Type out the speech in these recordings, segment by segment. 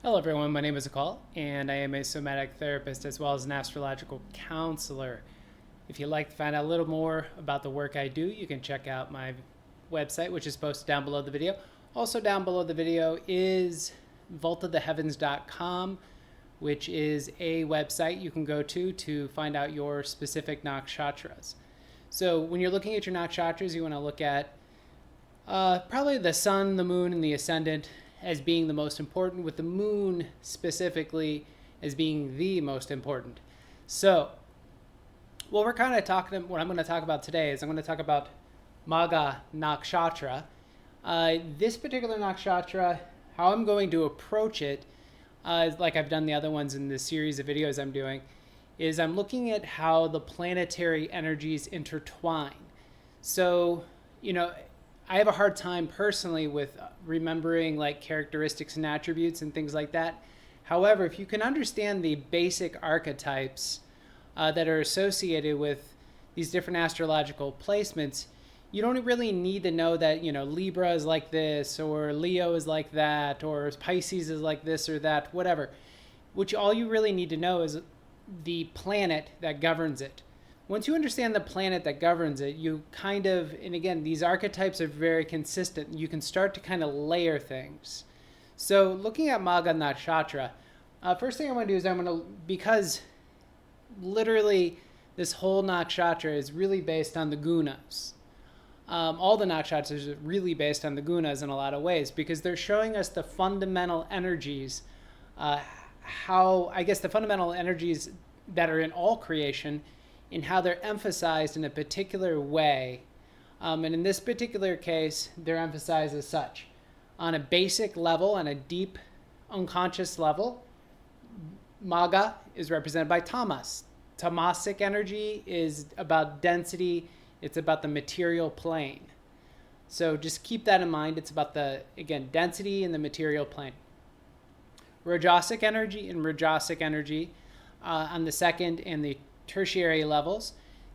Hello everyone, my name is Akal, and I am a somatic therapist as well as an astrological counselor. If you'd like to find out a little more about the work I do, you can check out my website, which is posted down below the video. Also down below the video is vaultoftheheavens.com, which is a website you can go to find out your specific nakshatras. So when you're looking at your nakshatras, you want to look at probably the sun, the moon, and the ascendant as being the most important, with the moon specifically as being the most important. So what I'm going to talk about today is I'm going to talk about Magha Nakshatra. This particular nakshatra, how I'm going to approach it, like I've done the other ones in this series of videos I'm doing, is I'm looking at how the planetary energies intertwine. So, I have a hard time personally with remembering like characteristics and attributes and things like that. However, if you can understand the basic archetypes that are associated with these different astrological placements, you don't really need to know that, Libra is like this, or Leo is like that, or Pisces is like this or that, whatever. Which all you really need to know is the planet that governs it. Once you understand the planet that governs it, you and again, these archetypes are very consistent. You can start to kind of layer things. So looking at Magha Nakshatra, first thing I want to do is because literally this whole nakshatra is really based on the gunas. All the nakshatras are really based on the gunas in a lot of ways, because they're showing us the fundamental energies, the fundamental energies that are in all creation, in how they're emphasized in a particular way. And in this particular case, they're emphasized as such. On a basic level, on a deep unconscious level, Magha is represented by Tamas. Tamasic energy is about density. It's about the material plane. So just keep that in mind. It's about density in the material plane. Rajasic energy on the second and the tertiary levels.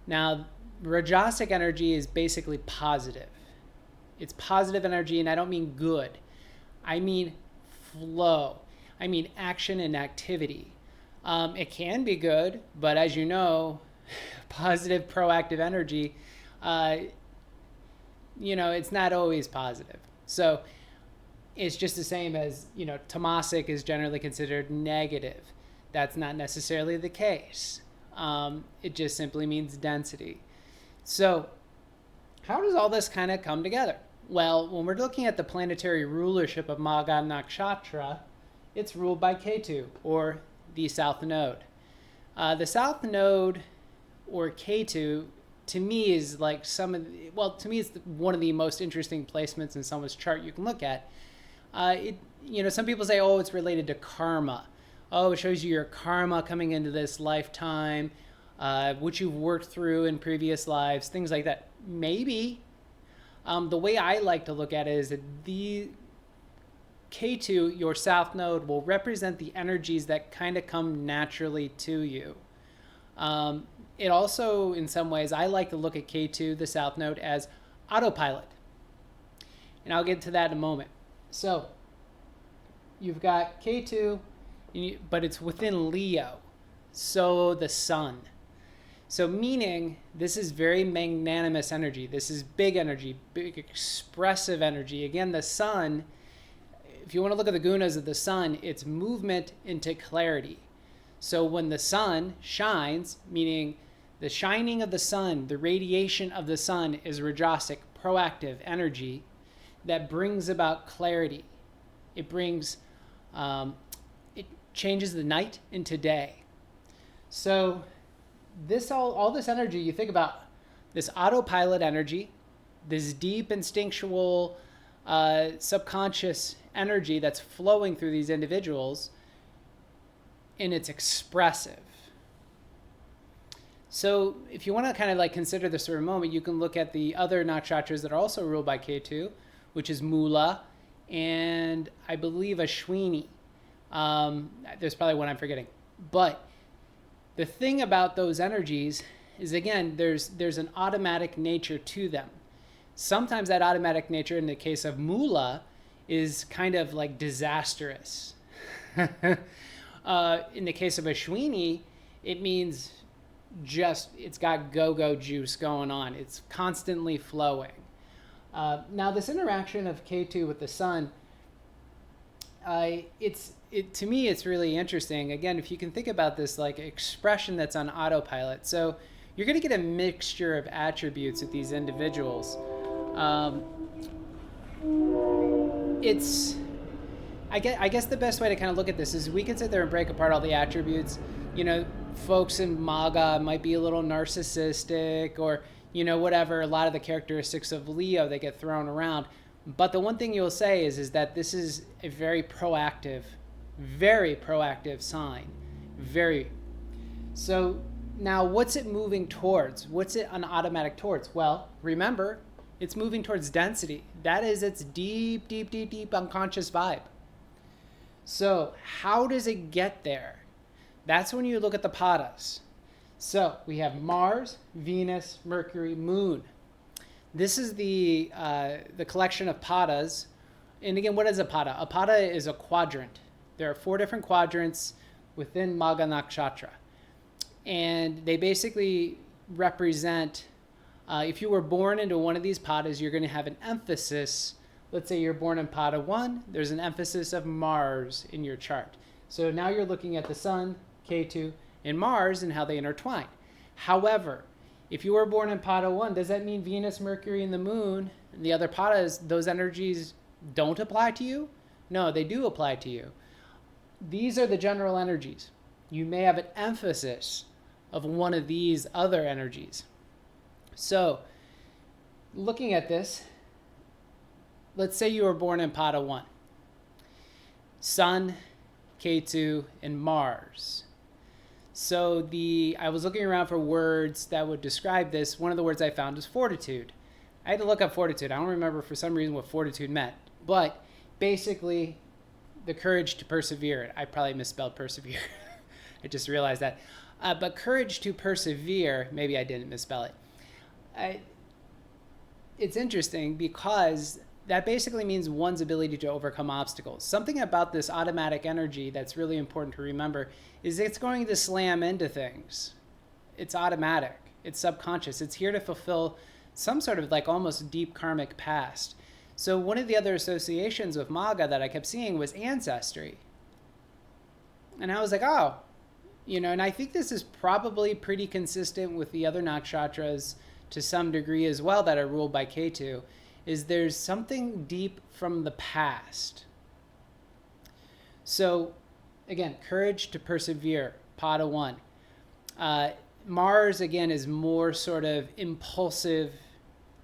Now, Rajasic energy is basically positive. It's positive energy, and I don't mean good. I mean flow. I mean action and activity. It can be good, but as you know, positive, proactive energy, it's not always positive. So it's just the same as, tamasic is generally considered negative. That's not necessarily the case. It just simply means density. So how does all this kind of come together? Well, when we're looking at the planetary rulership of Magha Nakshatra, it's ruled by Ketu, or the South Node. The South Node, or Ketu, to me is it's one of the most interesting placements in someone's chart you can look at. Some people say, it's related to karma. It shows you your karma coming into this lifetime, which you've worked through in previous lives, things like that. Maybe. The way I like to look at it is that the Ketu, your South Node, will represent the energies that kind of come naturally to you. It also, in some ways, I like to look at Ketu, the South Node, as autopilot. And I'll get to that in a moment. So, you've got Ketu, but it's within Leo, so the sun. So meaning this is very magnanimous energy. This is big energy, big expressive energy. Again, the sun, if you want to look at the gunas of the sun, it's movement into clarity. So when the sun shines, meaning the shining of the sun, the radiation of the sun is Rajasic, proactive energy that brings about clarity. It brings changes the night into day. So all this energy, you think about this autopilot energy, this deep instinctual subconscious energy that's flowing through these individuals, and it's expressive. So if you want to kind of consider this for a moment, you can look at the other nakshatras that are also ruled by Ketu, which is Mula and I believe Ashwini. There's probably one I'm forgetting. But the thing about those energies is, again, there's an automatic nature to them. Sometimes that automatic nature, in the case of Mula, is kind of like disastrous. In the case of a Shweenie, it means just it's got go-go juice going on. It's constantly flowing. Now, this interaction of K2 with the sun, to me, it's really interesting. Again, if you can think about this like expression that's on autopilot. So you're going to get a mixture of attributes with these individuals. I guess the best way to kind of look at this is we can sit there and break apart all the attributes. You know, folks in Magha might be a little narcissistic, or, you know, whatever, a lot of the characteristics of Leo that get thrown around. But the one thing you'll say is that this is a very proactive sign. So now what's it moving towards? What's it an automatic towards? Well, remember, it's moving towards density. That is its deep, deep, deep, deep unconscious vibe. So how does it get there? That's when you look at the padas. So we have Mars, Venus, Mercury, Moon. This is the collection of padas. And again, what is a pada? A pada is a quadrant. There are 4 different quadrants within Magha Nakshatra. And they basically represent, if you were born into one of these padas, you're going to have an emphasis. Let's say you're born in pada 1, there's an emphasis of Mars in your chart. So now you're looking at the Sun, K2, and Mars and how they intertwine. However, if you were born in pada 1, does that mean Venus, Mercury, and the Moon, and the other padas, those energies don't apply to you? No, they do apply to you. These are the general energies. You may have an emphasis of one of these other energies. So, looking at this, let's say you were born in pada 1. Sun, K2, and Mars. So I was looking around for words that would describe this. One of the words I found is fortitude. I had to look up fortitude. I don't remember for some reason what fortitude meant. But basically, the courage to persevere. I probably misspelled persevere. I just realized that. But courage to persevere, maybe I didn't misspell it. It's interesting because that basically means one's ability to overcome obstacles. Something about this automatic energy that's really important to remember is it's going to slam into things. It's automatic. It's subconscious. It's here to fulfill some sort of like almost deep karmic past. So one of the other associations with Magha that I kept seeing was ancestry. And I was like, oh, you know, and I think this is probably pretty consistent with the other nakshatras to some degree as well that are ruled by Ketu, is there's something deep from the past. So again, courage to persevere, pada 1. Mars, again, is more sort of impulsive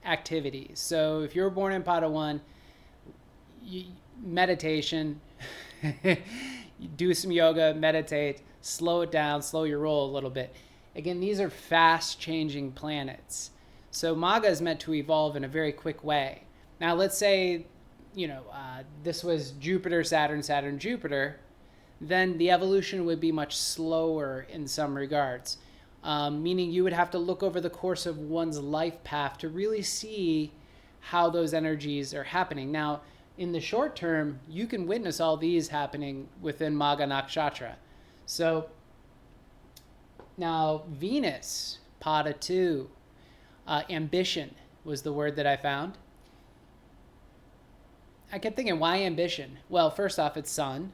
activities. So if you're born in pada 1, meditation, do some yoga, meditate, slow it down, slow your roll a little bit. Again, these are fast-changing planets. So Magha is meant to evolve in a very quick way. Now, let's say, this was Jupiter, Saturn, Saturn, Jupiter, then the evolution would be much slower in some regards, meaning you would have to look over the course of one's life path to really see how those energies are happening. Now, in the short term, you can witness all these happening within Magha Nakshatra. So now Venus, pada 2, ambition was the word that I found. I kept thinking, why ambition? Well, first off, it's sun.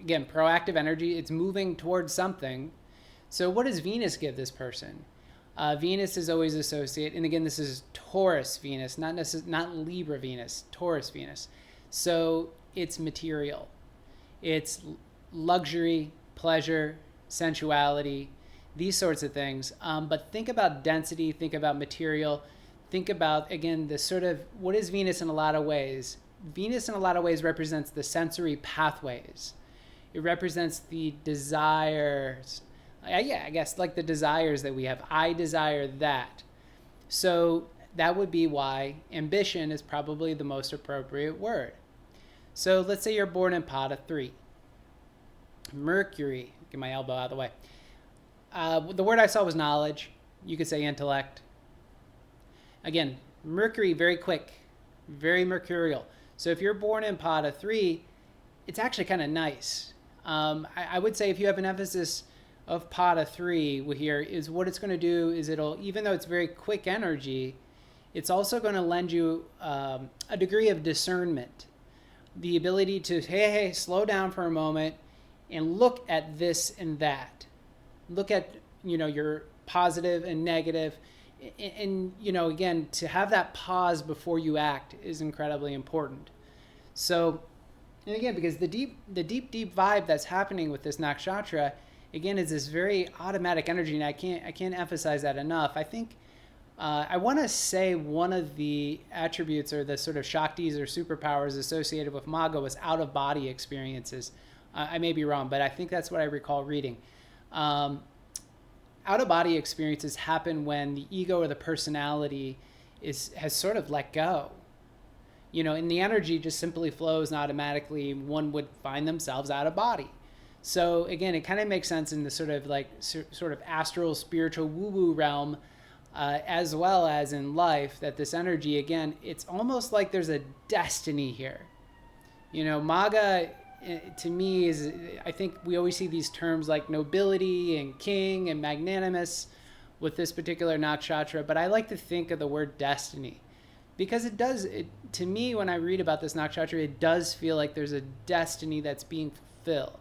Again, proactive energy. It's moving towards something. So what does Venus give this person? Venus is always associated, and again, this is Taurus Venus, not Libra Venus, Taurus Venus. So it's material. It's luxury, pleasure, sensuality, these sorts of things. But think about density, think about material, think about, again, the sort of, what is Venus in a lot of ways? Venus in a lot of ways represents the sensory pathways. It represents the desires. I guess like the desires that we have. I desire that. So that would be why ambition is probably the most appropriate word. So let's say you're born in pada 3. Mercury, get my elbow out of the way. The word I saw was knowledge. You could say intellect. Again, Mercury, very quick, very mercurial. So if you're born in pada 3, it's actually kind of nice. I would say if you have an emphasis of Pada 3 here, is what it's going to do is it'll, even though it's very quick energy, it's also going to lend you a degree of discernment. The ability to, hey, slow down for a moment and look at this and that. Look at, your positive and negative. And again, to have that pause before you act is incredibly important. So, and again, because the deep vibe that's happening with this nakshatra, again, is this very automatic energy, and I can't emphasize that enough. I think I want to say one of the attributes or the sort of shaktis or superpowers associated with Magha was out-of-body experiences. I may be wrong, but I think that's what I recall reading. Out-of-body experiences happen when the ego or the personality has sort of let go. And the energy just simply flows, and automatically one would find themselves out of body. So again, it kind of makes sense in the sort of astral, spiritual, woo-woo realm, as well as in life, that this energy, again, it's almost like there's a destiny here. Magha, to me, is, I think we always see these terms like nobility and king and magnanimous with this particular nakshatra, but I like to think of the word destiny. Because to me, when I read about this nakshatra, it does feel like there's a destiny that's being fulfilled.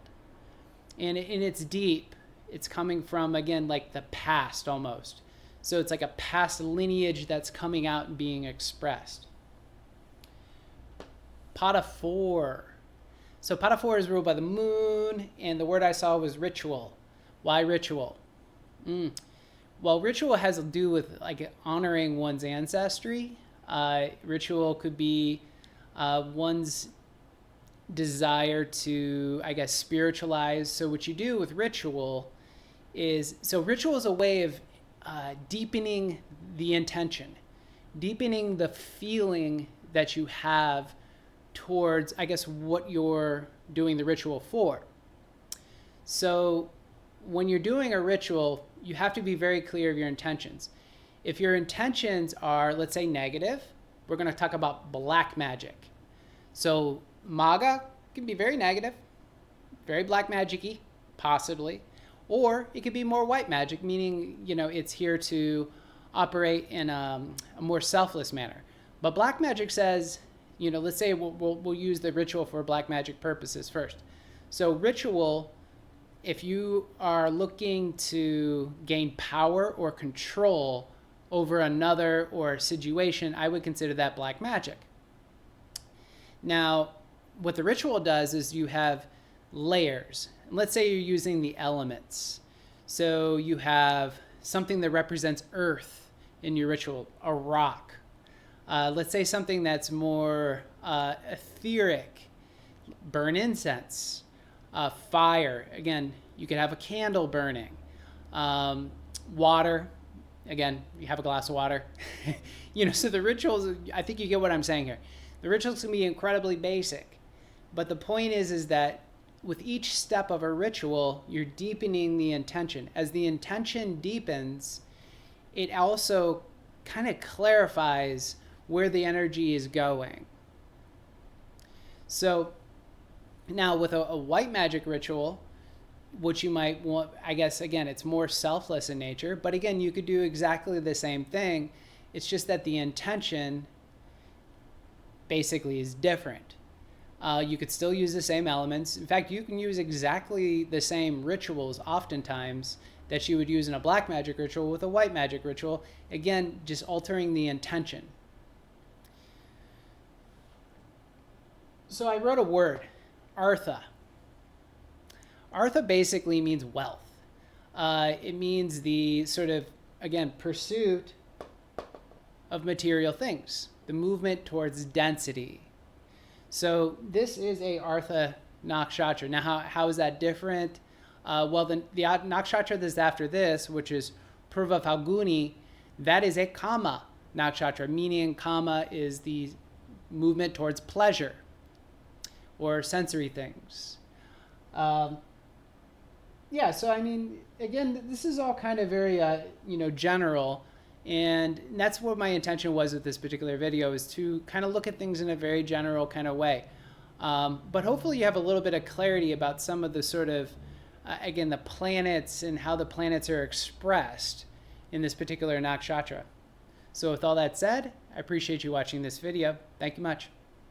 And it's deep. It's coming from, again, like the past almost. So it's like a past lineage that's coming out and being expressed. Pada 4. So Pada 4 is ruled by the moon, and the word I saw was ritual. Why ritual? Well, ritual has to do with like honoring one's ancestry. Ritual could be one's desire to, I guess, spiritualize. So what you do with ritual is a way of deepening the intention, deepening the feeling that you have towards, I guess, what you're doing the ritual for. So when you're doing a ritual, you have to be very clear of your intentions. If your intentions are, let's say, negative, we're going to talk about black magic. So Magha can be very negative, very black magic-y, possibly. Or it could be more white magic, meaning, it's here to operate in a more selfless manner. But black magic says, let's say we'll use the ritual for black magic purposes first. So ritual, if you are looking to gain power or control over another or a situation, I would consider that black magic. Now, what the ritual does is you have layers. Let's say you're using the elements. So you have something that represents earth in your ritual, a rock. Let's say something that's more etheric, burn incense, fire. Again, you could have a candle burning. Water. Again, you have a glass of water. So the rituals, I think you get what I'm saying here. The rituals can be incredibly basic. But the point is that with each step of a ritual, you're deepening the intention. As the intention deepens, it also kind of clarifies where the energy is going. So now with a white magic ritual, which you might want, I guess, again, it's more selfless in nature, but again, you could do exactly the same thing. It's just that the intention basically is different. You could still use the same elements. In fact, you can use exactly the same rituals oftentimes that you would use in a black magic ritual with a white magic ritual. Again, just altering the intention. So I wrote a word, artha. Artha basically means wealth. It means the sort of, again, pursuit of material things, the movement towards density. So this is a Artha nakshatra. Now, how is that different? Well, the nakshatra that's after this, which is Purva Falguni, that is a Kama nakshatra, meaning Kama is the movement towards pleasure or sensory things. Yeah, so I mean, again, this is all kind of very, general. And that's what my intention was with this particular video, is to kind of look at things in a very general kind of way. But hopefully you have a little bit of clarity about some of the sort of, again, the planets and how the planets are expressed in this particular nakshatra. So with all that said, I appreciate you watching this video. Thank you much.